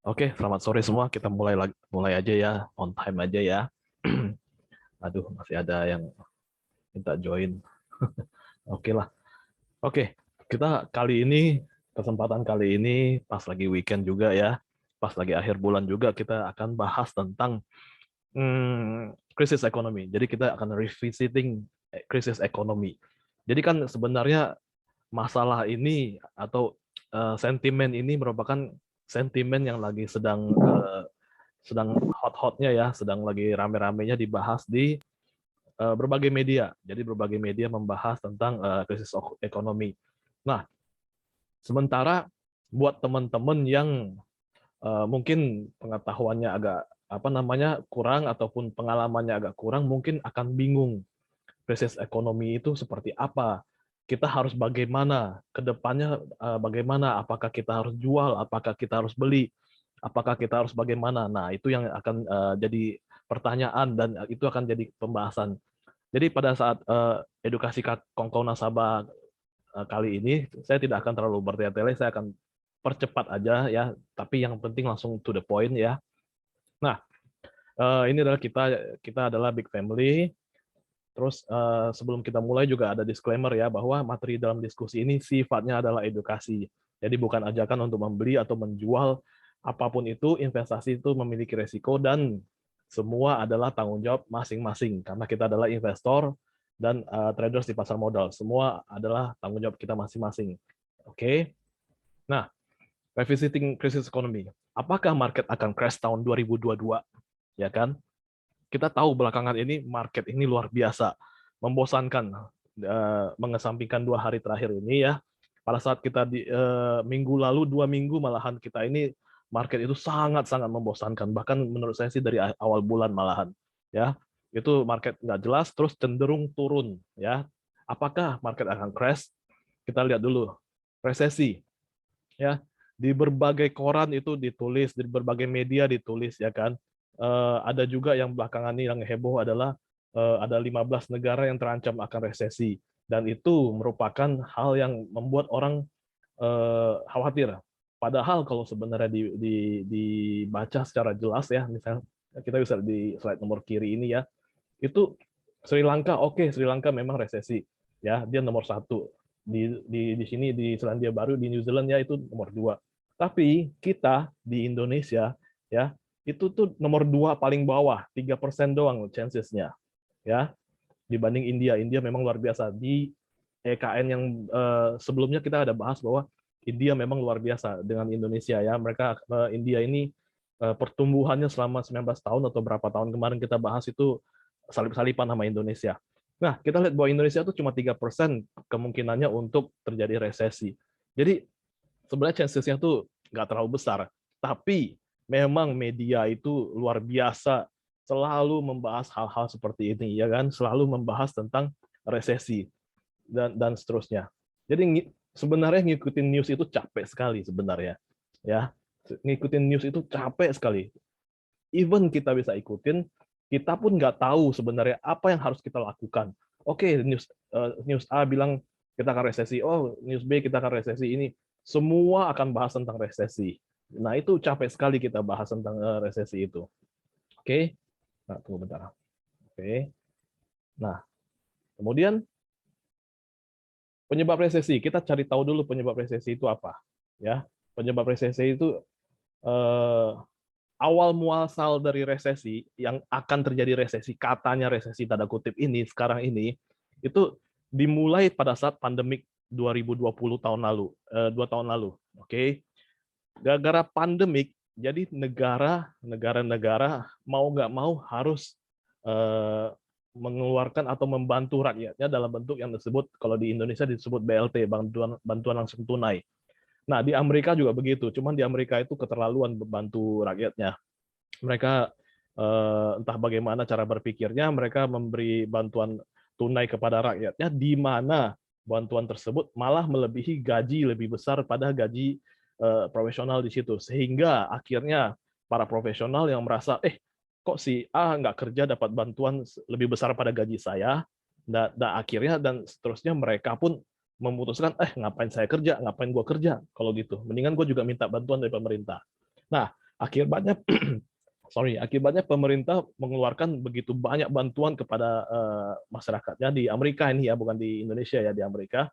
Oke, selamat sore semua. Kita mulai aja ya, on time aja ya. Aduh, masih ada yang minta join. Oke lah. Oke, kita kesempatan kali ini pas lagi weekend juga ya, pas lagi akhir bulan juga kita akan bahas tentang krisis ekonomi. Jadi kita akan revisiting krisis ekonomi. Jadi kan sebenarnya masalah ini atau sentimen ini merupakan sentimen yang lagi sedang hot-hotnya ya, sedang lagi rame-ramenya dibahas di berbagai media. Jadi berbagai media membahas tentang krisis ekonomi. Nah, sementara buat teman-teman yang mungkin pengetahuannya agak apa namanya kurang ataupun pengalamannya agak kurang, mungkin akan bingung krisis ekonomi itu seperti apa. Kita harus bagaimana ke depannya, bagaimana, apakah kita harus jual, apakah kita harus beli, apakah kita harus bagaimana. Nah, itu yang akan jadi pertanyaan dan itu akan jadi pembahasan. Jadi pada saat edukasi Kongko Nasabah kali ini, saya tidak akan terlalu bertele-tele, saya akan percepat aja ya, tapi yang penting langsung to the point ya. Nah, ini adalah kita kita adalah big family. Terus sebelum kita mulai juga ada disclaimer ya bahwa materi dalam diskusi ini sifatnya adalah edukasi. Jadi bukan ajakan untuk membeli atau menjual apapun itu, investasi itu memiliki resiko dan semua adalah tanggung jawab masing-masing karena kita adalah investor dan traders di pasar modal. Semua adalah tanggung jawab kita masing-masing. Oke. Nah, revisiting krisis ekonomi. Apakah market akan crash tahun 2022? Ya kan? Kita tahu belakangan ini market ini luar biasa membosankan, mengesampingkan 2 hari terakhir ini ya. Pada saat kita di minggu lalu 2 minggu malahan kita ini market itu sangat-sangat membosankan, bahkan menurut saya sih dari awal bulan malahan ya, itu market nggak jelas terus cenderung turun ya. Apakah market akan crash? Kita lihat dulu resesi ya, di berbagai koran itu ditulis, di berbagai media ditulis ya kan. Ada juga yang belakangan ini yang heboh adalah ada 15 negara yang terancam akan resesi dan itu merupakan hal yang membuat orang khawatir. Padahal kalau sebenarnya dibaca secara jelas ya, misalnya kita bisa di slide nomor kiri ini ya, itu Sri Lanka, oke, Sri Lanka memang resesi ya, dia nomor satu di sini, di Selandia Baru, di New Zealand ya itu nomor dua. Tapi kita di Indonesia ya itu tuh nomor dua paling bawah, 3% doang chancesnya ya, dibanding India. India memang luar biasa. Di EKN yang sebelumnya kita ada bahas bahwa India memang luar biasa dengan Indonesia ya. Mereka India ini pertumbuhannya selama 19 tahun atau berapa tahun kemarin kita bahas itu salip-salipan sama Indonesia. Nah, kita lihat bahwa Indonesia itu cuma 3% kemungkinannya untuk terjadi resesi. Jadi sebenarnya chances-nya tuh nggak terlalu besar. Tapi memang media itu luar biasa selalu membahas hal-hal seperti ini, ya kan? Selalu membahas tentang resesi dan seterusnya. Jadi sebenarnya ngikutin news itu capek sekali sebenarnya, ya. Ngikutin news itu capek sekali. Even kita bisa ikutin, kita pun nggak tahu sebenarnya apa yang harus kita lakukan. Oke, news A bilang kita akan resesi, oh news B kita akan resesi ini. Semua akan bahas tentang resesi. Nah, itu capek sekali kita bahas tentang resesi itu. Oke. Nah, tunggu bentar. Oke. Nah, kemudian penyebab resesi. Kita cari tahu dulu penyebab resesi itu apa. Ya, penyebab resesi itu eh, awal muasal dari resesi yang akan terjadi resesi, katanya resesi tanda kutip ini sekarang ini itu dimulai pada saat pandemik 2020 tahun lalu, 2 tahun lalu. Oke. Gara-gara pandemik, jadi negara-negara mau nggak mau harus eh, mengeluarkan atau membantu rakyatnya dalam bentuk yang disebut, kalau di Indonesia disebut BLT, bantuan langsung tunai. Nah, di Amerika juga begitu, cuman di Amerika itu keterlaluan membantu rakyatnya. Mereka entah bagaimana cara berpikirnya, mereka memberi bantuan tunai kepada rakyatnya, di mana bantuan tersebut malah melebihi gaji lebih besar pada gaji profesional di situ, sehingga akhirnya para profesional yang merasa kok si A nggak kerja dapat bantuan lebih besar pada gaji saya, dan akhirnya dan seterusnya mereka pun memutuskan ngapain saya kerja, ngapain gua kerja, kalau gitu mendingan gue juga minta bantuan dari pemerintah. Nah, Akibatnya akibatnya pemerintah mengeluarkan begitu banyak bantuan kepada masyarakatnya di Amerika ini ya, bukan di Indonesia ya, di Amerika.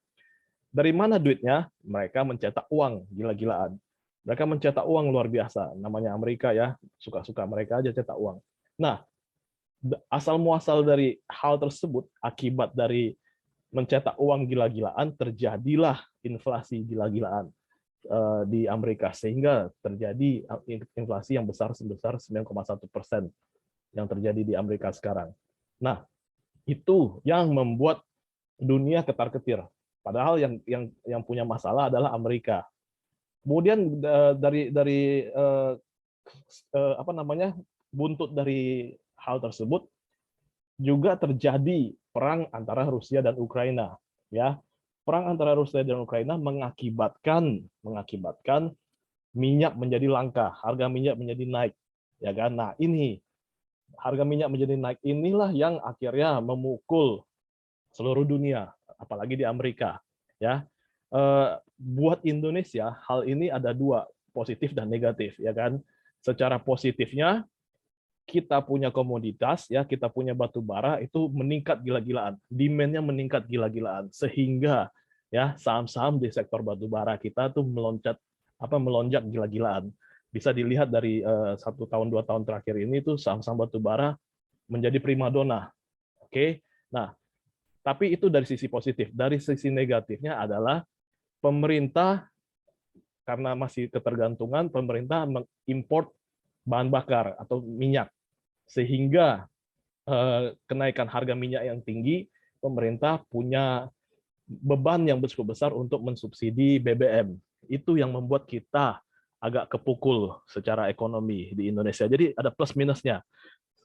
Dari mana duitnya? Mereka mencetak uang gila-gilaan. Mereka mencetak uang luar biasa. Namanya Amerika ya, suka-suka mereka aja cetak uang. Nah, asal muasal dari hal tersebut, akibat dari mencetak uang gila-gilaan, terjadilah inflasi gila-gilaan di Amerika, sehingga terjadi inflasi yang besar sebesar 9,1% yang terjadi di Amerika sekarang. Nah, itu yang membuat dunia ketar-ketir. Padahal yang punya masalah adalah Amerika. Kemudian dari apa namanya, buntut dari hal tersebut juga terjadi perang antara Rusia dan Ukraina, ya. Perang antara Rusia dan Ukraina mengakibatkan minyak menjadi langka, harga minyak menjadi naik, ya kan. Nah, ini harga minyak menjadi naik inilah yang akhirnya memukul seluruh dunia, apalagi di Amerika, ya. Buat Indonesia hal ini ada dua, positif dan negatif, ya kan. Secara positifnya, kita punya komoditas, ya, kita punya batu bara itu meningkat gila-gilaan, demand-nya meningkat gila-gilaan, sehingga ya saham-saham di sektor batu bara kita tuh melonjak gila-gilaan. Bisa dilihat dari 1 tahun 2 tahun terakhir ini tuh saham-saham batu bara menjadi primadona. Oke, nah tapi itu dari sisi positif. Dari sisi negatifnya adalah pemerintah, karena masih ketergantungan, pemerintah mengimpor bahan bakar atau minyak, sehingga kenaikan harga minyak yang tinggi, pemerintah punya beban yang cukup besar untuk mensubsidi BBM. Itu yang membuat kita agak kepukul secara ekonomi di Indonesia. Jadi ada plus minusnya.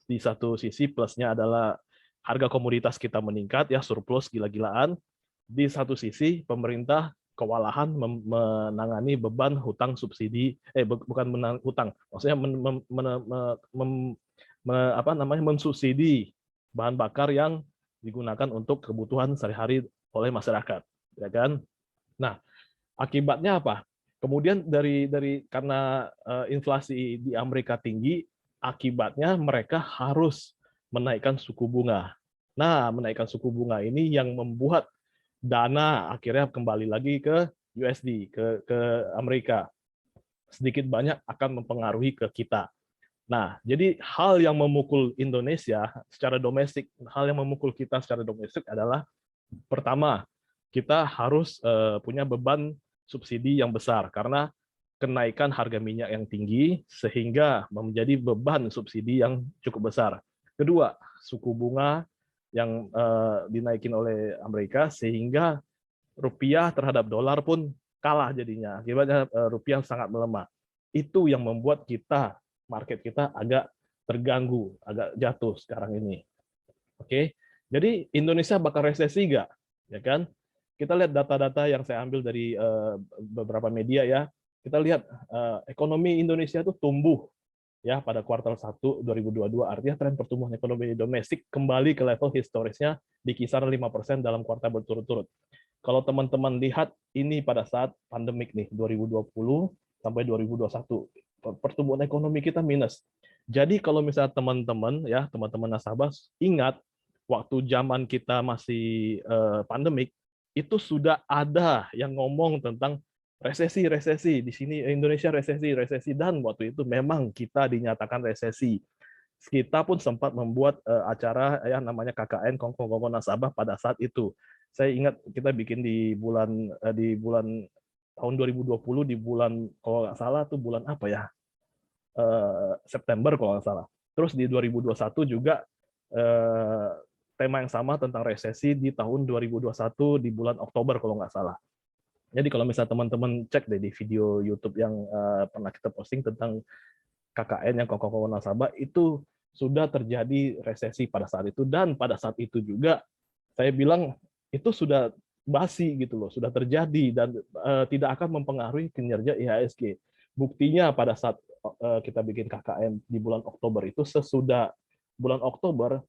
Di satu sisi plusnya adalah harga komoditas kita meningkat, ya, surplus gila-gilaan. Di satu sisi pemerintah kewalahan menangani beban hutang subsidi, bukan hutang, maksudnya mensubsidi bahan bakar yang digunakan untuk kebutuhan sehari-hari oleh masyarakat, ya kan. Nah, akibatnya apa? Kemudian karena inflasi di Amerika tinggi, akibatnya mereka harus menaikkan suku bunga. Nah, menaikkan suku bunga ini yang membuat dana akhirnya kembali lagi ke USD, ke Amerika. Sedikit banyak akan mempengaruhi ke kita. Nah, jadi hal yang memukul Indonesia secara domestik, hal yang memukul kita secara domestik adalah pertama, kita harus punya beban subsidi yang besar karena kenaikan harga minyak yang tinggi sehingga menjadi beban subsidi yang cukup besar. Kedua, suku bunga yang dinaikin oleh Amerika sehingga rupiah terhadap dolar pun kalah jadinya. Akibatnya rupiah sangat melemah. Itu yang membuat market kita agak terganggu, agak jatuh sekarang ini. Oke, jadi Indonesia bakal resesi nggak? Ya kan? Kita lihat data-data yang saya ambil dari beberapa media ya. Kita lihat ekonomi Indonesia itu tumbuh ya pada kuartal 1 2022, artinya tren pertumbuhan ekonomi domestik kembali ke level historisnya di kisaran 5% dalam kuartal berturut-turut. Kalau teman-teman lihat ini pada saat pandemik nih 2020 sampai 2021, pertumbuhan ekonomi kita minus. Jadi kalau misalnya teman-teman nasabah ingat waktu zaman kita masih pandemik, itu sudah ada yang ngomong tentang resesi di sini Indonesia resesi dan waktu itu memang kita dinyatakan resesi. Kita pun sempat membuat acara yang namanya KKN Kongko Nasabah pada saat itu. Saya ingat kita bikin di bulan tahun 2020 di bulan kalau nggak salah tuh bulan apa ya, September kalau nggak salah. Terus di 2021 juga tema yang sama tentang resesi di tahun 2021 di bulan Oktober kalau nggak salah. Jadi kalau misalnya teman-teman cek deh di video YouTube yang pernah kita posting tentang KKN yang Kongko Nasabah, itu sudah terjadi resesi pada saat itu, dan pada saat itu juga saya bilang itu sudah basi gitu loh, sudah terjadi dan tidak akan mempengaruhi kinerja IHSG. Buktinya pada saat kita bikin KKN di bulan Oktober itu, sesudah bulan Oktober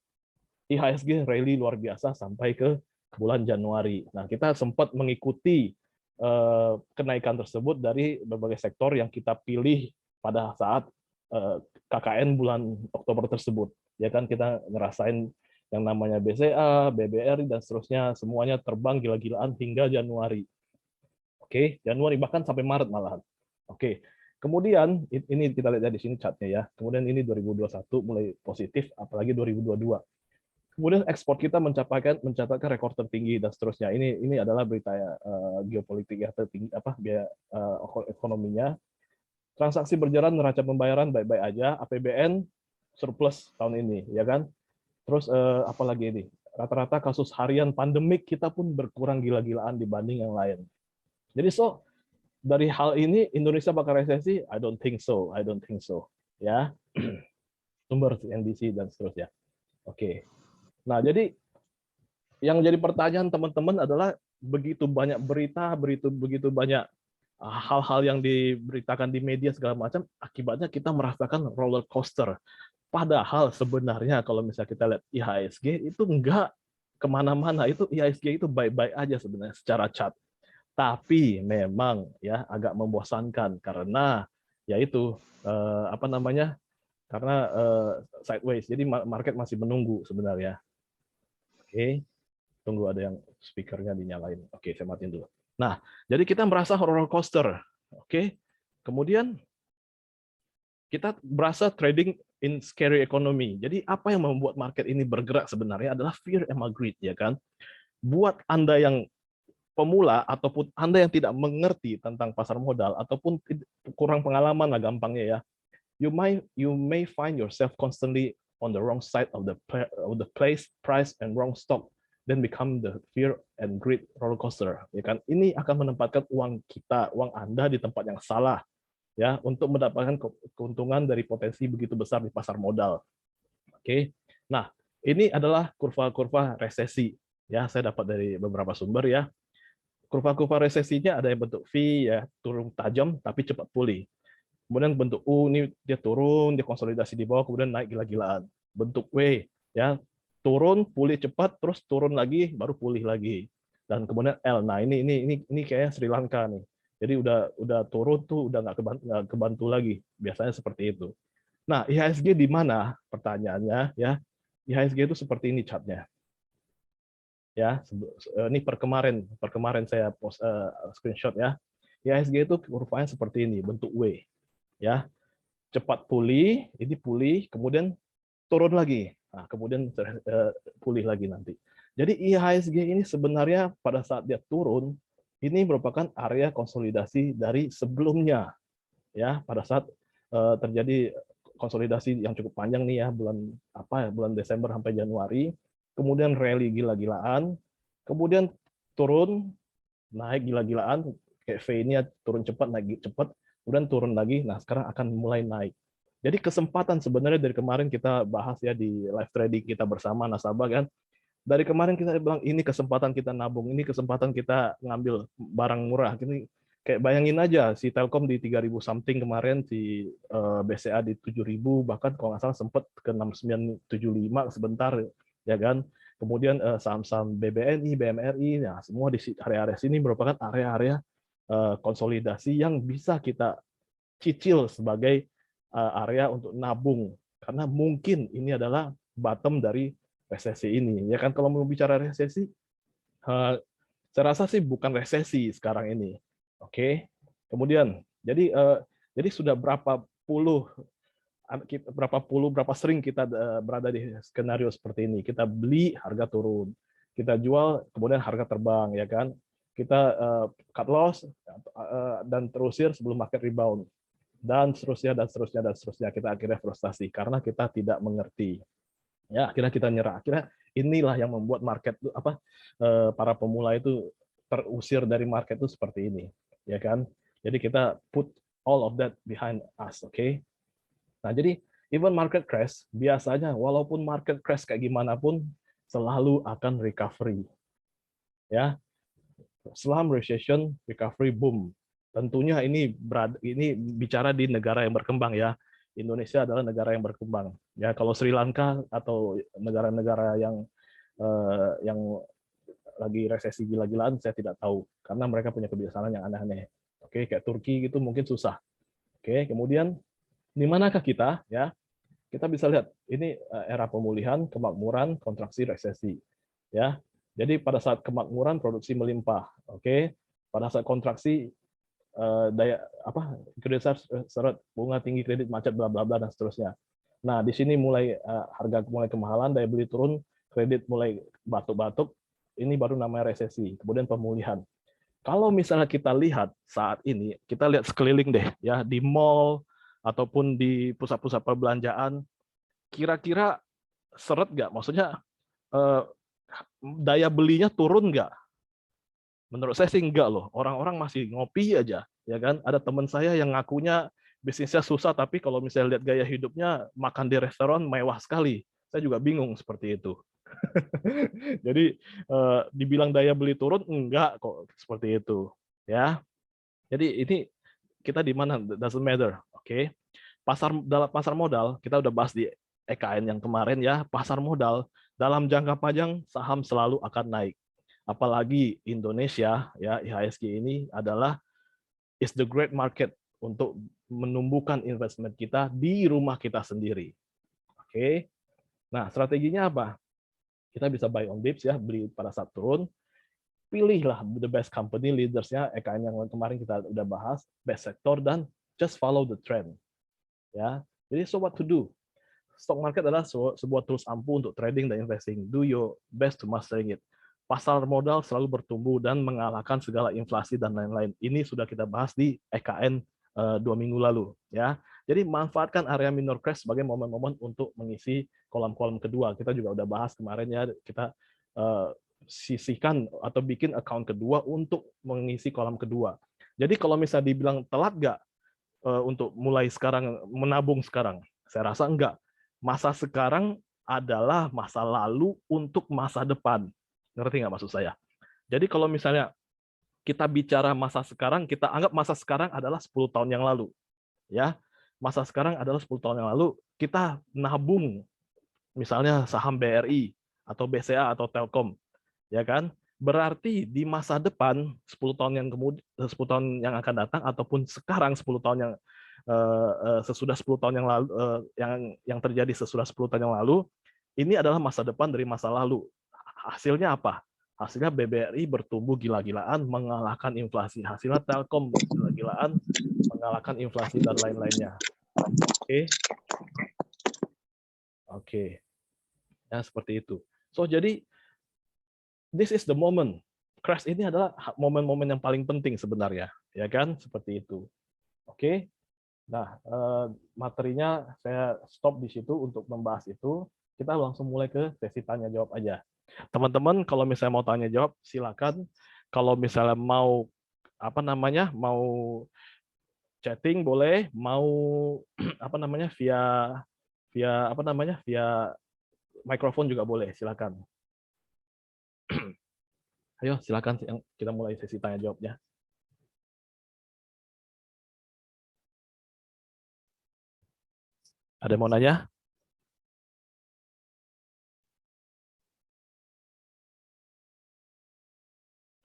IHSG rally luar biasa sampai ke bulan Januari. Nah, kita sempat mengikuti kenaikan tersebut dari berbagai sektor yang kita pilih pada saat KKN bulan Oktober tersebut. Ya kan kita ngerasain yang namanya BCA, BBRI dan seterusnya semuanya terbang gila-gilaan hingga Januari. Oke, Januari bahkan sampai Maret malahan. Oke. Kemudian ini kita lihat di sini chartnya ya. Kemudian ini 2021 mulai positif, apalagi 2022. Kemudian ekspor kita mencatatkan rekor tertinggi dan seterusnya. Ini adalah berita geopolitik ya tertinggi apa biaya ekonominya. Transaksi berjalan neraca pembayaran baik-baik aja, APBN surplus tahun ini, ya kan? Terus apalagi ini? Rata-rata kasus harian pandemik kita pun berkurang gila-gilaan dibanding yang lain. Jadi dari hal ini Indonesia bakal resesi? I don't think so. I don't think so. Ya. Sumber NBC dan seterusnya. Oke. Nah, jadi yang jadi pertanyaan teman-teman adalah begitu banyak berita, begitu banyak hal-hal yang diberitakan di media segala macam, akibatnya kita merasakan roller coaster. Padahal sebenarnya kalau misalnya kita lihat IHSG itu enggak kemana-mana, itu IHSG itu baik-baik aja sebenarnya secara chart. Tapi memang ya agak membosankan karena yaitu apa namanya? Karena sideways. Jadi market masih menunggu sebenarnya. Oke, tunggu ada yang speakernya dinyalain. Oke, saya matiin dulu. Nah, jadi kita merasa roller coaster. Oke. Kemudian kita berasa trading in scary economy. Jadi apa yang membuat market ini bergerak sebenarnya adalah fear and greed, ya kan? Buat Anda yang pemula ataupun Anda yang tidak mengerti tentang pasar modal ataupun kurang pengalaman lah gampangnya ya, you may find yourself constantly on the wrong side of the price and wrong stock, then become the fear and greed roller coaster, ya kan? Ini akan menempatkan uang kita, uang Anda di tempat yang salah, ya, untuk mendapatkan keuntungan dari potensi begitu besar di pasar modal. Oke. Nah, ini adalah kurva-kurva resesi, ya, saya dapat dari beberapa sumber ya. Kurva-kurva resesinya ada yang bentuk V ya, turun tajam tapi cepat pulih. Kemudian bentuk U ini dia turun, dia konsolidasi di bawah kemudian naik gila-gilaan. Bentuk W ya, turun, pulih cepat, terus turun lagi baru pulih lagi. Dan kemudian L. Nah, ini kayaknya Sri Lanka nih. Jadi udah turun tuh udah nggak kebantu lagi. Biasanya seperti itu. Nah, IHSG di mana? Pertanyaannya ya. IHSG itu seperti ini chartnya. Ya, ini per kemarin saya post screenshot ya. IHSG itu kurvanya seperti ini, bentuk W. Ya, cepat pulih, ini pulih, kemudian turun lagi. Nah, kemudian pulih lagi nanti. Jadi IHSG ini sebenarnya pada saat dia turun, ini merupakan area konsolidasi dari sebelumnya. Ya, pada saat terjadi konsolidasi yang cukup panjang nih ya, bulan Desember sampai Januari, kemudian rally gila-gilaan, kemudian turun, naik gila-gilaan, kayak V ini turun cepat, naik cepat, kemudian turun lagi, nah sekarang akan mulai naik. Jadi kesempatan sebenarnya dari kemarin kita bahas ya di live trading kita bersama nasabah kan, dari kemarin kita bilang ini kesempatan kita nabung, ini kesempatan kita ngambil barang murah. Ini kayak bayangin aja si Telkom di 3.000 something kemarin, si BCA di 7.000, bahkan kalau nggak salah sempat ke 6975 sebentar ya kan. Kemudian saham-saham BBNI, BMRI, nah semua di area-area sini merupakan area-area konsolidasi yang bisa kita cicil sebagai area untuk nabung karena mungkin ini adalah bottom dari resesi ini ya kan. Kalau mau bicara resesi saya rasa sih bukan resesi sekarang ini. Oke. Kemudian jadi sudah berapa sering kita berada di skenario seperti ini. Kita beli harga turun, kita jual kemudian harga terbang ya kan. Kita cut loss dan terusir sebelum market rebound dan seterusnya dan seterusnya dan seterusnya. Kita akhirnya frustasi karena kita tidak mengerti. Ya, akhirnya kita nyerah. Akhirnya inilah yang membuat market para pemula itu terusir dari market itu seperti ini, ya kan? Jadi kita put all of that behind us, oke? Okay? Nah, jadi even market crash biasanya walaupun market crash kayak gimana pun selalu akan recovery. Ya. Slump, recession, recovery, boom. Tentunya ini bicara di negara yang berkembang ya. Indonesia adalah negara yang berkembang. Ya, kalau Sri Lanka atau negara-negara yang lagi resesi gila-gilaan saya tidak tahu karena mereka punya kebiasaan yang aneh-aneh. Oke, kayak Turki gitu mungkin susah. Oke, kemudian Di manakah kita? Ya, kita bisa lihat ini era pemulihan, kemakmuran, kontraksi, resesi. Ya, jadi pada saat kemakmuran produksi melimpah, oke. Pada saat kontraksi daya apa kredit seret, bunga tinggi, kredit macet, bla bla bla dan seterusnya. Nah, di sini mulai harga mulai kemahalan, daya beli turun, kredit mulai batuk-batuk, ini baru namanya resesi. Kemudian pemulihan. Kalau misalnya kita lihat saat ini, kita lihat sekeliling deh ya, di mall ataupun di pusat-pusat perbelanjaan, kira-kira seret nggak? Maksudnya eh, daya belinya turun nggak? Menurut saya sih enggak loh. Orang-orang masih ngopi aja, ya kan? Ada teman saya yang ngakunya bisnisnya susah, tapi kalau misalnya lihat gaya hidupnya, makan di restoran mewah sekali. Saya juga bingung seperti itu. Jadi dibilang daya beli turun, enggak kok seperti itu. Ya, jadi ini kita di mana doesn't matter, oke? Dalam pasar modal kita udah bahas di EKN yang kemarin ya. Pasar modal dalam jangka panjang saham selalu akan naik. Apalagi Indonesia ya, IHSG ini adalah is the great market untuk menumbuhkan investment kita di rumah kita sendiri. Oke. Nah, strateginya apa? Kita bisa buy on dips ya, beli pada saat turun. Pilihlah the best company, leadersnya EKN yang kemarin kita udah bahas, best sector, dan just follow the trend. Ya. Jadi so what to do? Stock market adalah sebuah tools ampuh untuk trading dan investing. Do your best to mastering it. Pasar modal selalu bertumbuh dan mengalahkan segala inflasi dan lain-lain. Ini sudah kita bahas di EKN 2 minggu lalu. Ya, jadi manfaatkan area minor crash sebagai momen-momen untuk mengisi kolom-kolom kedua. Kita juga udah bahas kemarin ya. Kita sisihkan atau bikin account kedua untuk mengisi kolom kedua. Jadi kalau misalnya dibilang telat nggak untuk mulai sekarang menabung sekarang, saya rasa enggak. Masa sekarang adalah masa lalu untuk masa depan. Ngerti nggak maksud saya? Jadi kalau misalnya kita bicara masa sekarang, kita anggap masa sekarang adalah 10 tahun yang lalu. Ya, masa sekarang adalah 10 tahun yang lalu, kita nabung misalnya saham BRI atau BCA atau Telkom, ya kan? Berarti di masa depan 10 tahun yang kemudian 10 tahun yang akan datang ataupun sekarang 10 tahun yang sesudah 10 tahun yang lalu yang terjadi sesudah 10 tahun yang lalu, ini adalah masa depan dari masa lalu. Hasilnya apa? Hasilnya BBRI bertumbuh gila-gilaan mengalahkan inflasi. Hasilnya Telkom gila-gilaan mengalahkan inflasi dan lain-lainnya. Oke. Oke. Ya seperti itu. So jadi this is the moment. Crash ini adalah momen-momen yang paling penting sebenarnya, ya kan? Seperti itu. Oke. Nah, materinya saya stop di situ untuk membahas itu. Kita langsung mulai ke sesi tanya jawab aja. Teman-teman, kalau misalnya mau tanya jawab, silakan. Kalau misalnya mau apa namanya, mau chatting boleh, mau apa namanya via via apa namanya via mikrofon juga boleh, silakan. Ayo, silakan kita mulai sesi tanya jawabnya. Ada yang mau nanya?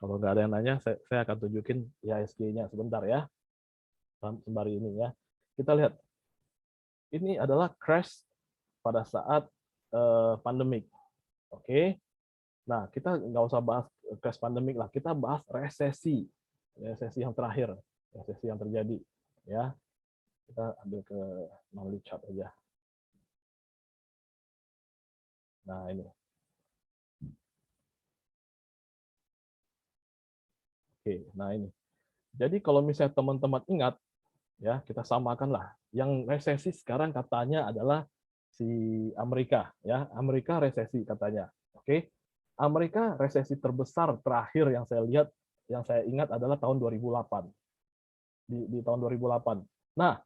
Kalau nggak ada yang nanya, saya akan tunjukin IHSG-nya sebentar ya. Sembari ini ya. Kita lihat. Ini adalah crash pada saat pandemik. Oke. Nah, kita nggak usah bahas crash pandemik lah. Kita bahas resesi. Resesi yang terakhir. Resesi yang terjadi. Ya. Kita ambil ke monthly chart aja. Nah, ini. Oke, nah ini. Jadi kalau misalnya teman-teman ingat, ya kita samakanlah. Yang resesi sekarang katanya adalah si Amerika, ya Amerika resesi katanya. Oke, Amerika resesi terbesar terakhir yang saya lihat, yang saya ingat adalah tahun 2008. Di tahun 2008. Nah,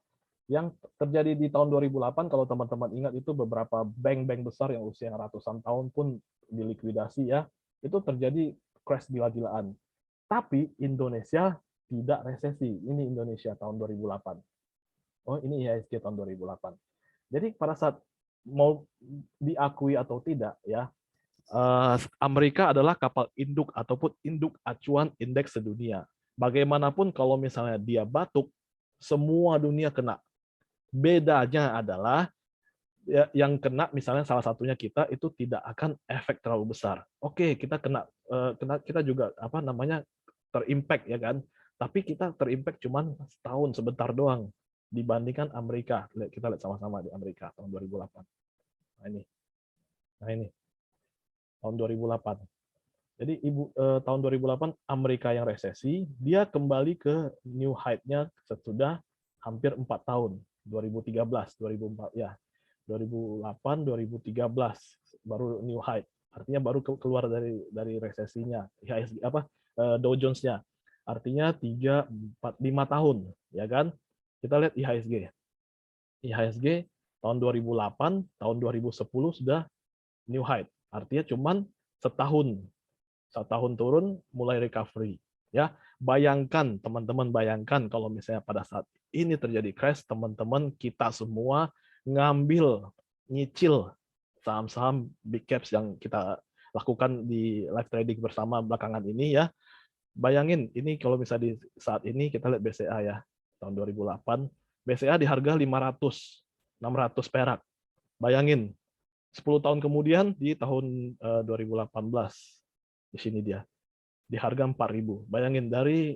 yang terjadi di tahun 2008 kalau teman-teman ingat itu beberapa bank-bank besar yang usia ratusan tahun pun dilikuidasi ya, itu terjadi crash gila-gilaan. Tapi Indonesia tidak resesi. Ini Indonesia tahun 2008. Oh, ini IHSG tahun 2008. Jadi pada saat mau diakui atau tidak ya, Amerika adalah kapal induk ataupun induk acuan indeks sedunia. Bagaimanapun kalau misalnya dia batuk, semua dunia kena. Bedanya adalah yang kena misalnya salah satunya kita itu tidak akan efek terlalu besar. Oke, kita kita juga apa namanya terimpact ya kan. Tapi kita terimpact cuman setahun sebentar doang dibandingkan Amerika. Kita lihat sama-sama di Amerika tahun 2008. Nah ini. Nah ini tahun 2008. Jadi tahun 2008 Amerika yang resesi, dia kembali ke new height-nya sesudah hampir 4 tahun. 2013, 2004 ya. 2008, 2013 baru new height. Artinya baru keluar dari resesinya. IHSG apa Dow Jones-nya. Artinya 3 4 5 tahun, ya kan? Kita lihat IHSG. IHSG tahun 2008, tahun 2010 sudah new height. Artinya cuman setahun turun mulai recovery, ya. Bayangkan teman-teman, bayangkan kalau misalnya pada saat ini terjadi crash, teman-teman kita semua ngambil nyicil saham-saham big caps yang kita lakukan di live trading bersama belakangan ini, ya. Bayangin ini kalau misalnya di saat ini kita lihat BCA ya, tahun 2008 BCA di harga 500 600 perak. Bayangin 10 tahun kemudian di tahun 2018 di sini dia di harga 4.000. Bayangin dari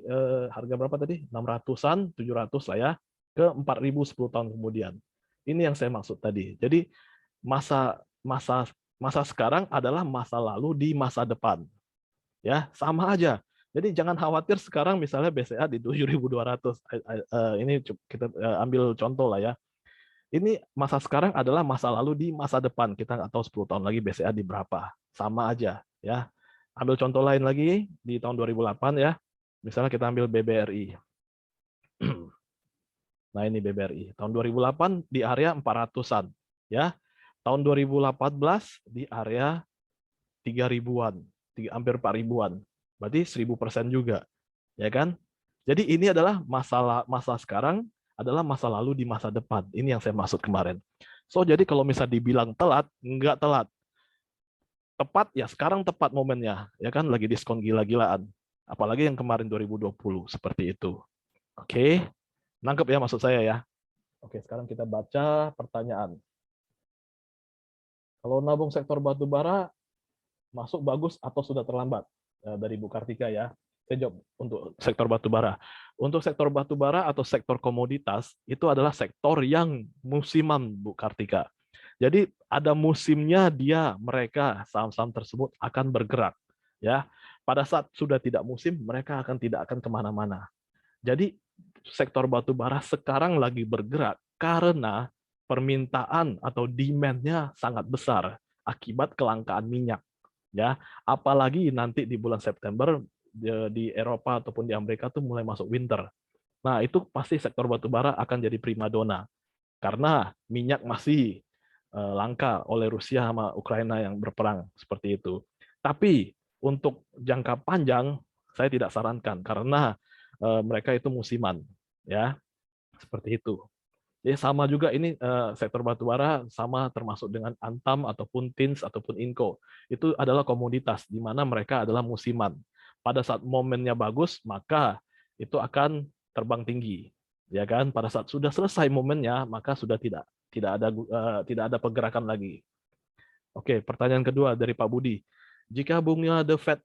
harga berapa tadi? 600-an, 700 lah ya, ke 4.000 10 tahun kemudian. Ini yang saya maksud tadi. Jadi masa masa masa sekarang adalah masa lalu di masa depan. Ya, sama aja. Jadi jangan khawatir sekarang misalnya BCA di 7.200. Ini kita ambil contoh lah ya. Ini masa sekarang adalah masa lalu di masa depan. Kita nggak tahu 10 tahun lagi BCA di berapa. Sama aja, ya. Ambil contoh lain lagi di tahun 2008 ya. Misalnya kita ambil BBRI. Nah, ini BBRI. Tahun 2008 di area 400-an, ya. Tahun 2018 di area 3.000-an, hampir 4.000-an. Berarti 1.000% juga, ya kan? Jadi ini adalah masa sekarang adalah masa lalu di masa depan. Ini yang saya maksud kemarin. So, jadi kalau misalnya dibilang telat, enggak telat. Tepat ya, sekarang tepat momennya. Ya kan, lagi diskon gila-gilaan. Apalagi yang kemarin 2020, seperti itu. Oke, nangkep ya maksud saya ya. Oke, sekarang kita baca pertanyaan. Kalau nabung sektor batu bara, masuk bagus atau sudah terlambat? Dari Bu Kartika ya. Saya jawab untuk sektor batubara. Untuk sektor batubara atau sektor komoditas itu adalah sektor yang musiman, Bu Kartika. Jadi ada musimnya mereka saham-saham tersebut akan bergerak, ya. Pada saat sudah tidak musim, mereka tidak akan kemana-mana. Jadi sektor batubara sekarang lagi bergerak karena permintaan atau demand-nya sangat besar akibat kelangkaan minyak, ya. Apalagi nanti di bulan September di Eropa ataupun di Amerika tuh mulai masuk winter. Nah, itu pasti sektor batubara akan jadi primadona karena minyak masih langka oleh Rusia sama Ukraina yang berperang seperti itu. Tapi untuk jangka panjang saya tidak sarankan karena mereka itu musiman, ya. Seperti itu. Jadi sama juga ini sektor batubara sama termasuk dengan Antam ataupun Tins ataupun Inco. Itu adalah komoditas di mana mereka adalah musiman. Pada saat momennya bagus, maka itu akan terbang tinggi. Ya kan? Pada saat sudah selesai momennya, maka sudah tidak ada pergerakan lagi. Oke, pertanyaan kedua dari Pak Budi. Jika bunga The Fed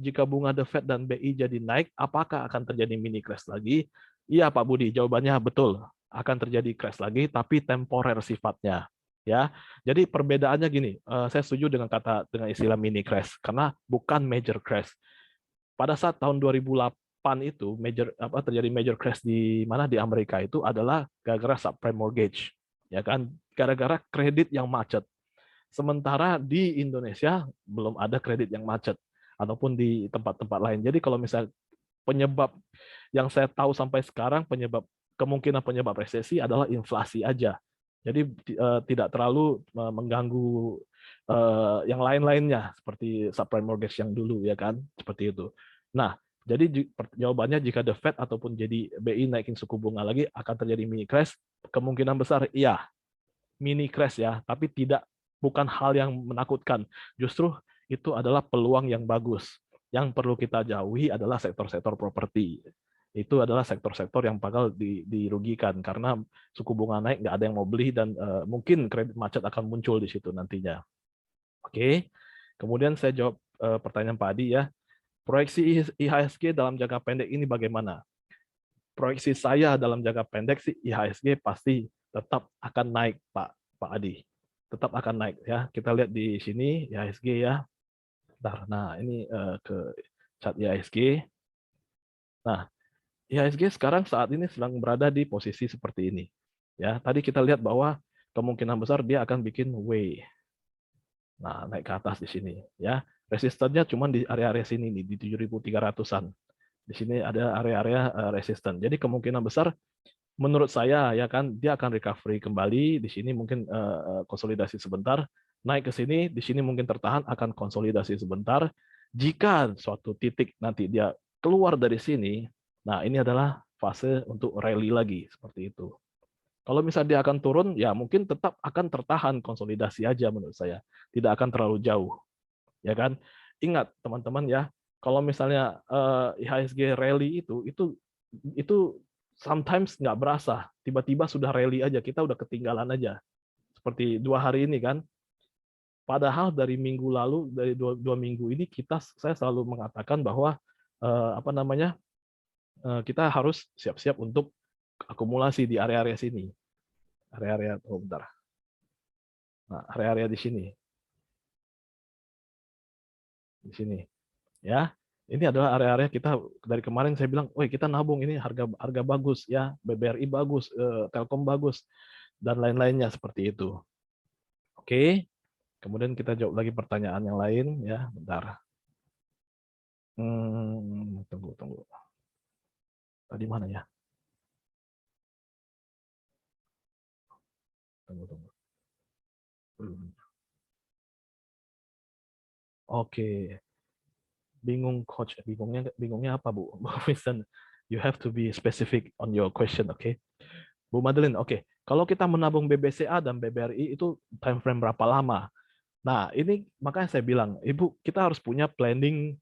jika bunga The Fed dan BI jadi naik, apakah akan terjadi mini crash lagi? Iya, Pak Budi, jawabannya betul. Akan terjadi crash lagi, tapi temporer sifatnya. Ya, jadi perbedaannya gini. Saya setuju dengan istilah mini crash karena bukan major crash. Pada saat tahun 2008 itu terjadi major crash di mana di Amerika itu adalah gara-gara subprime mortgage, ya kan? Gara-gara kredit yang macet. Sementara di Indonesia belum ada kredit yang macet ataupun di tempat-tempat lain. Jadi kalau misalnya penyebab yang saya tahu sampai sekarang kemungkinan penyebab resesi adalah inflasi aja. Jadi tidak terlalu mengganggu yang lain-lainnya seperti subprime mortgage yang dulu ya kan, seperti itu. Nah, jadi jawabannya jika The Fed ataupun jadi BI naikin suku bunga lagi akan terjadi mini crash, kemungkinan besar iya mini crash ya, tapi bukan hal yang menakutkan. Justru itu adalah peluang yang bagus. Yang perlu kita jauhi adalah sektor-sektor properti. itu adalah sektor-sektor yang bakal dirugikan karena suku bunga naik, nggak ada yang mau beli dan mungkin kredit macet akan muncul di situ nantinya. Oke, kemudian saya jawab pertanyaan Pak Adi ya. Proyeksi IHSG dalam jangka pendek ini bagaimana? Proyeksi saya dalam jangka pendek sih IHSG pasti tetap akan naik, Pak Adi. Tetap akan naik ya. Kita lihat di sini IHSG ya. Bentar. Nah, ini ke chart IHSG. Nah, IHSG sekarang saat ini sedang berada di posisi seperti ini. Ya, tadi kita lihat bahwa kemungkinan besar dia akan bikin W. Nah, naik ke atas di sini ya. Resistennya cuma di area-area sini nih di 7.300-an. Di sini ada area-area resisten. Jadi kemungkinan besar menurut saya ya kan dia akan recovery kembali di sini mungkin konsolidasi sebentar, naik ke sini, di sini mungkin tertahan akan konsolidasi sebentar. Jika suatu titik nanti dia keluar dari sini, nah ini adalah fase untuk rally lagi seperti itu. Kalau misalnya dia akan turun, ya mungkin tetap akan tertahan konsolidasi aja menurut saya, tidak akan terlalu jauh, ya kan? Ingat teman-teman ya, kalau misalnya IHSG rally itu sometimes nggak berasa, tiba-tiba sudah rally aja, kita udah ketinggalan aja. Seperti 2 hari ini kan, padahal dari minggu lalu, dari dua minggu ini saya selalu mengatakan bahwa apa namanya kita harus siap-siap untuk akumulasi di area-area sini, area-area bentar, nah area-area di sini, ya. Ini adalah area-area kita dari kemarin saya bilang, woi kita nabung ini harga harga bagus ya, BBRI bagus, Telkom bagus dan lain-lainnya seperti itu. Oke, kemudian kita jawab lagi pertanyaan yang lain ya, bentar. Tunggu. Tadi mana ya? Tunggu. Oke, bingung coach, bingungnya apa Bu? Winston, you have to be specific on your question, oke? Bu Madeline, oke. Kalau kita menabung BBCA dan BBRI itu time frame berapa lama? Nah, ini makanya saya bilang, Ibu, kita harus punya planning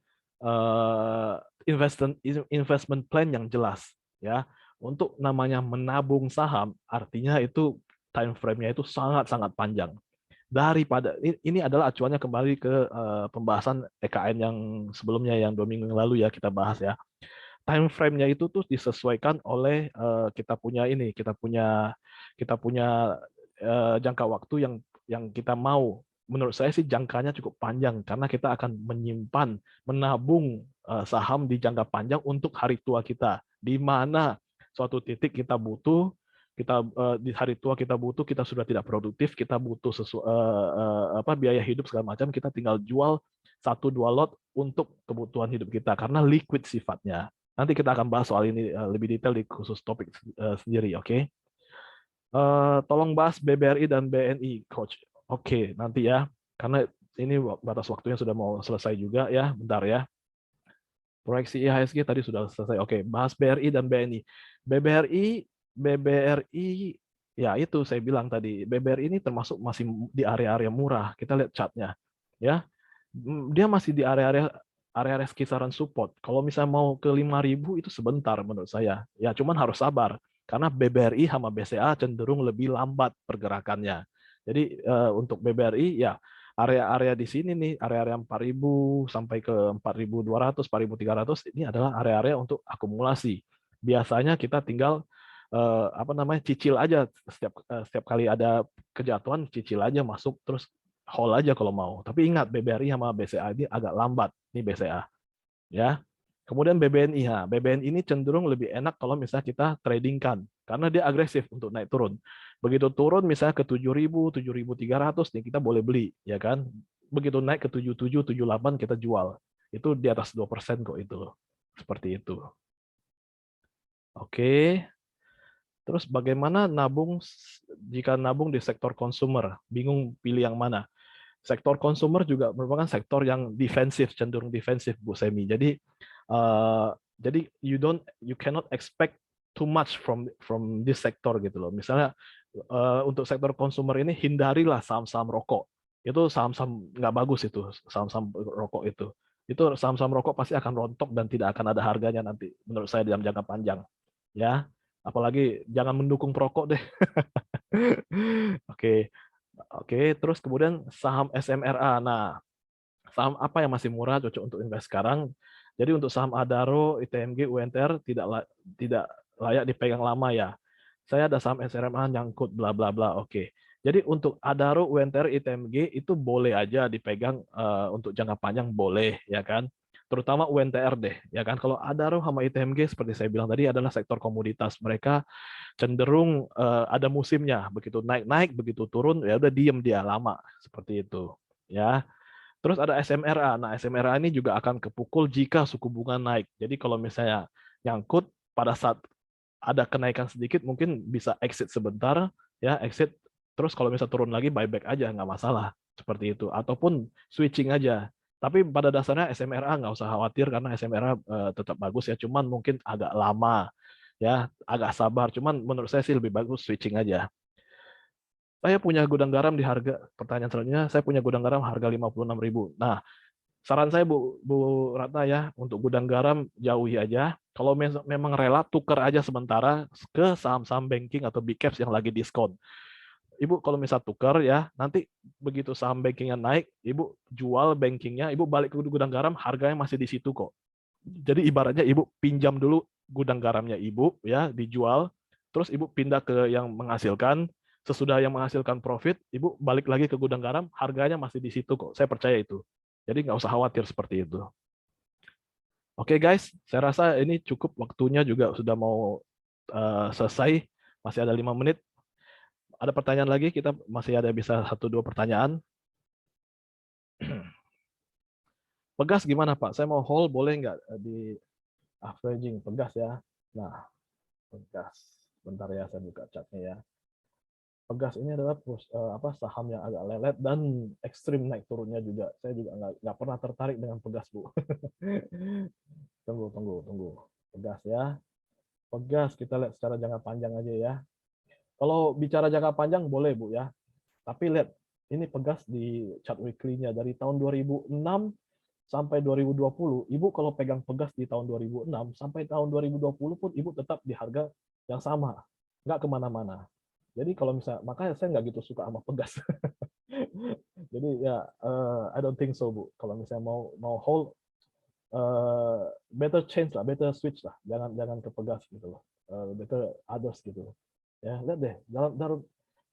investment plan yang jelas ya. Untuk namanya menabung saham, artinya itu time frame-nya itu sangat-sangat panjang. Daripada ini adalah acuannya kembali ke pembahasan EKN yang sebelumnya yang 2 minggu yang lalu ya kita bahas ya. Time frame-nya itu tuh disesuaikan oleh kita punya jangka waktu yang kita mau. Menurut saya sih jangkanya cukup panjang karena kita akan menyimpan, menabung saham di jangka panjang untuk hari tua kita. Di mana suatu titik kita butuh, di hari tua kita butuh, kita sudah tidak produktif, kita butuh biaya hidup segala macam, kita tinggal jual 1-2 lot untuk kebutuhan hidup kita karena liquid sifatnya. Nanti kita akan bahas soal ini lebih detail di khusus topik sendiri, oke? Tolong bahas BBRI dan BNI, Coach. Oke, nanti ya, karena ini batas waktunya sudah mau selesai juga ya, bentar ya. Proyeksi IHSG tadi sudah selesai. Oke, bahas BRI dan BNI. BBRI, ya itu saya bilang tadi, BBRI ini termasuk masih di area-area murah. Kita lihat chartnya, ya. Dia masih di area-area kisaran support. Kalau misalnya mau ke 5.000 itu sebentar menurut saya. Ya cuman harus sabar karena BBRI sama BCA cenderung lebih lambat pergerakannya. Jadi untuk BBRI ya area-area di sini nih, area-area 4.000 sampai ke 4.200, 4.300 ini adalah area-area untuk akumulasi. Biasanya kita tinggal cicil aja setiap kali ada kejatuhan, cicil aja masuk terus hold aja kalau mau. Tapi ingat BBRI sama BCA ini agak lambat nih BCA. Ya. Kemudian BBNI, BBNI ini cenderung lebih enak kalau misalnya kita tradingkan karena dia agresif untuk naik turun. Begitu turun misalnya ke 7.000, 7.300 nih kita boleh beli, ya kan? Begitu naik ke 77, 78 kita jual. Itu di atas 2% kok itu loh. Seperti itu. Oke. Terus bagaimana jika nabung di sektor consumer? Bingung pilih yang mana? Sektor consumer juga merupakan sektor yang defensif, cenderung defensif Bu Semi. Jadi you cannot expect too much from this sector gitu loh. Misalnya untuk sektor consumer ini hindarilah saham-saham rokok. Itu saham-saham nggak bagus itu, saham-saham rokok itu. itu saham-saham rokok pasti akan rontok dan tidak akan ada harganya nanti menurut saya dalam jangka panjang. Ya, apalagi jangan mendukung perokok deh. Oke. Oke, terus kemudian saham SMRA. Nah, saham apa yang masih murah cocok untuk invest sekarang? Jadi untuk saham Adaro, ITMG, UNTR tidak layak dipegang lama ya. Saya ada saham SRMA nyangkut bla bla bla. Oke. Jadi untuk Adaro, UNTR, ITMG itu boleh aja dipegang untuk jangka panjang boleh ya kan. Terutama UNTR deh ya kan. Kalau Adaro sama ITMG seperti saya bilang tadi adalah sektor komoditas. Mereka cenderung ada musimnya. Begitu naik-naik, begitu turun ya udah diem dia lama seperti itu. Ya. Terus ada SMRA. Nah, SMRA ini juga akan kepukul jika suku bunga naik. Jadi kalau misalnya nyangkut pada saat ada kenaikan sedikit mungkin bisa exit sebentar ya, exit terus kalau misalnya turun lagi buyback aja nggak masalah seperti itu ataupun switching aja. Tapi pada dasarnya SMRA nggak usah khawatir karena SMRA tetap bagus ya, cuman mungkin agak lama ya, agak sabar. Cuman menurut saya sih lebih bagus switching aja. Saya punya gudang garam di harga, pertanyaan selanjutnya, saya punya gudang garam harga 56.000. Nah, saran saya Bu Ratna ya, untuk gudang garam jauhi aja. Kalau memang rela, tukar aja sementara ke saham-saham banking atau big caps yang lagi diskon. Ibu kalau misal tukar ya, nanti begitu saham bankingnya naik, Ibu jual bankingnya, Ibu balik ke gudang garam, harganya masih di situ kok. Jadi ibaratnya Ibu pinjam dulu gudang garamnya Ibu, ya dijual, terus Ibu pindah ke yang menghasilkan, sesudah yang menghasilkan profit, Ibu balik lagi ke gudang garam, harganya masih di situ kok. Saya percaya itu. Jadi nggak usah khawatir seperti itu. Oke guys, saya rasa ini cukup, waktunya juga sudah mau selesai, masih ada 5 menit. Ada pertanyaan lagi? Kita masih ada bisa 1-2 pertanyaan. Pegas gimana Pak? Saya mau hold, boleh nggak di averaging Pegas ya? Nah, Pegas. Bentar ya, saya buka chatnya ya. Pegas ini adalah saham yang agak lelet dan ekstrim naik turunnya juga. Saya juga nggak pernah tertarik dengan Pegas, Bu. Tunggu. Pegas ya. Pegas kita lihat secara jangka panjang aja ya. Kalau bicara jangka panjang boleh Bu ya. Tapi lihat ini Pegas di chart weekly-nya dari tahun 2006 sampai 2020. Ibu kalau pegang Pegas di tahun 2006 sampai tahun 2020 pun Ibu tetap di harga yang sama. Nggak kemana-mana. Jadi kalau misalnya, makanya saya nggak gitu suka sama Pegas. Jadi ya, I don't think so Bu. Kalau misalnya mau hold, better change lah, better switch lah. Jangan ke Pegas gitu loh. Better others gitu. Ya, lihat deh,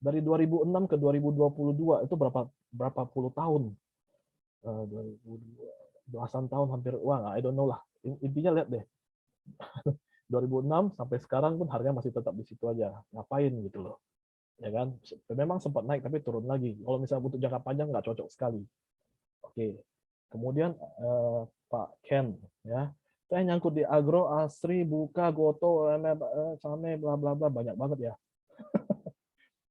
dari 2006 ke 2022 itu berapa puluh tahun? 2002, belasan tahun hampir, wah, I don't know lah. Intinya lihat deh, 2006 sampai sekarang pun harganya masih tetap di situ aja. Ngapain gitu loh. Ya kan? Memang sempat naik tapi turun lagi. Kalau misalnya untuk jangka panjang nggak cocok sekali. Oke. Kemudian Pak Ken ya. Saya nyangkut di Agro, Asri, Buka, Goto, Same, bla bla bla, banyak banget ya.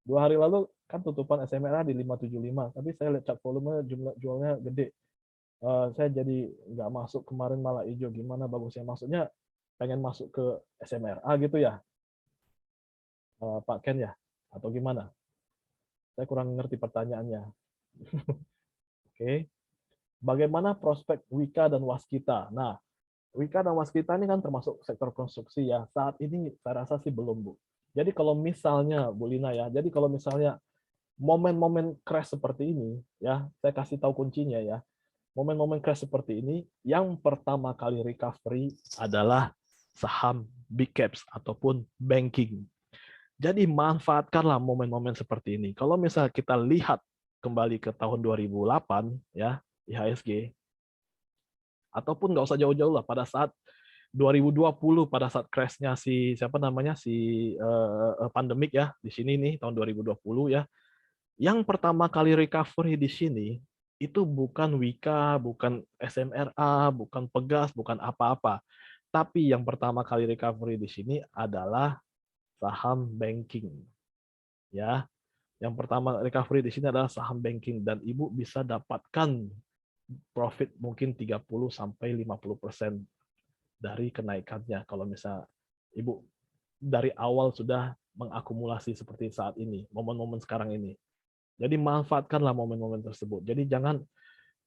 2 hari lalu kan tutupan SMRA di 575, tapi saya lihat chart volume jumlah jualnya gede. Saya jadi nggak masuk kemarin, malah hijau. Gimana bagusnya? Maksudnya pengen masuk ke SMRA gitu ya, Pak Ken ya? Atau gimana? Saya kurang ngerti pertanyaannya. Oke. Bagaimana prospek Wika dan Waskita? Nah, Wika dan Waskita ini kan termasuk sektor konstruksi ya. Saat ini saya rasa sih belum, Bu. Jadi kalau misalnya, Bu Lina ya, jadi kalau misalnya momen-momen crash seperti ini, ya, saya kasih tahu kuncinya ya. Momen-momen crash seperti ini, yang pertama kali recovery adalah saham big caps ataupun banking. Jadi manfaatkanlah momen-momen seperti ini. Kalau misalnya kita lihat kembali ke tahun 2008 ya, IHSG, ataupun nggak usah jauh-jauh lah, pada saat 2020 pada saat crashnya si siapa namanya si pandemik ya di sini nih tahun 2020 ya, yang pertama kali recovery di sini itu bukan Wika, bukan SMRA, bukan Pegas, bukan apa-apa, tapi yang pertama kali recovery di sini adalah saham banking ya. Yang pertama recovery di sini adalah saham banking dan Ibu bisa dapatkan profit mungkin 30 sampai 50% dari kenaikannya kalau misal Ibu dari awal sudah mengakumulasi seperti saat ini, momen-momen sekarang ini. Jadi manfaatkanlah momen-momen tersebut. Jadi jangan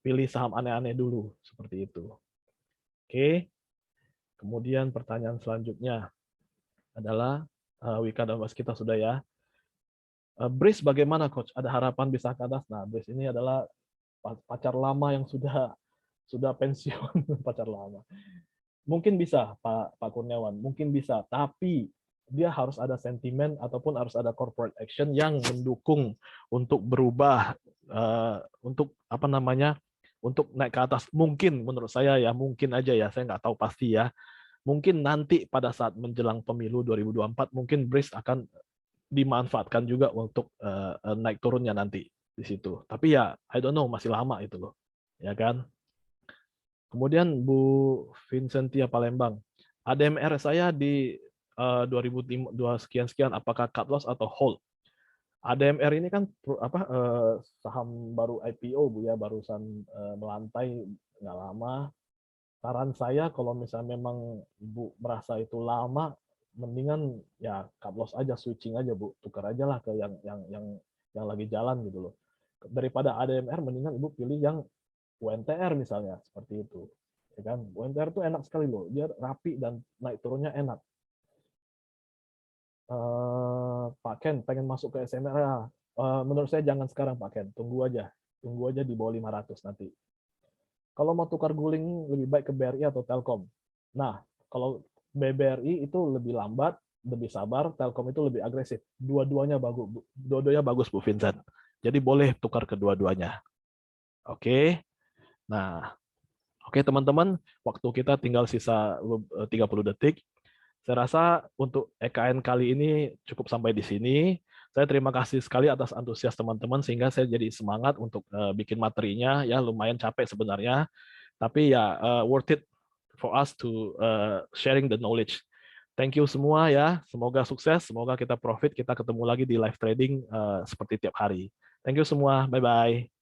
pilih saham aneh-aneh dulu seperti itu. Oke. Kemudian pertanyaan selanjutnya adalah Wika dan Mas kita sudah ya. Brice bagaimana coach? Ada harapan bisa ke atas? Nah, Brice ini adalah pacar lama yang sudah pensiun, pacar lama. Mungkin bisa Pak Kurniawan, mungkin bisa, tapi dia harus ada sentimen ataupun harus ada corporate action yang mendukung untuk berubah, untuk apa namanya, untuk naik ke atas. Mungkin menurut saya ya, mungkin aja ya, saya nggak tahu pasti ya. Mungkin nanti pada saat menjelang pemilu 2024 mungkin Brice akan dimanfaatkan juga untuk naik turunnya nanti di situ. Tapi ya I don't know, masih lama itu loh. Ya kan? Kemudian Bu Vincentia Palembang, ADMR saya di 2002 sekian-sekian, apakah cut loss atau hold? ADMR ini kan saham baru IPO Bu ya, barusan melantai nggak lama. Saran saya kalau misalnya memang Bu merasa itu lama, mendingan ya cut loss aja, switching aja Bu, tukar aja lah ke yang lagi jalan gitu loh. Daripada ADMR, mendingan Ibu pilih yang UNTR misalnya, seperti itu. Ya kan? UNTR itu enak sekali loh, dia rapi dan naik turunnya enak. Pak Ken pengen masuk ke SMRA, menurut saya jangan sekarang Pak Ken, tunggu aja di bawah 500 nanti. Kalau mau tukar guling lebih baik ke BRI atau Telkom. Nah, kalau BRI itu lebih lambat, lebih sabar, Telkom itu lebih agresif. Dua-duanya bagus Bu Vincent. Jadi boleh tukar kedua-duanya. Oke. Nah, oke teman-teman, waktu kita tinggal sisa 30 detik. Saya rasa untuk EKN kali ini cukup sampai di sini. Saya terima kasih sekali atas antusias teman-teman sehingga saya jadi semangat untuk bikin materinya. Ya lumayan capek sebenarnya, tapi ya worth it for us to sharing the knowledge. Thank you semua ya. Semoga sukses, semoga kita profit. Kita ketemu lagi di live trading seperti tiap hari. Thank you semua. Bye bye.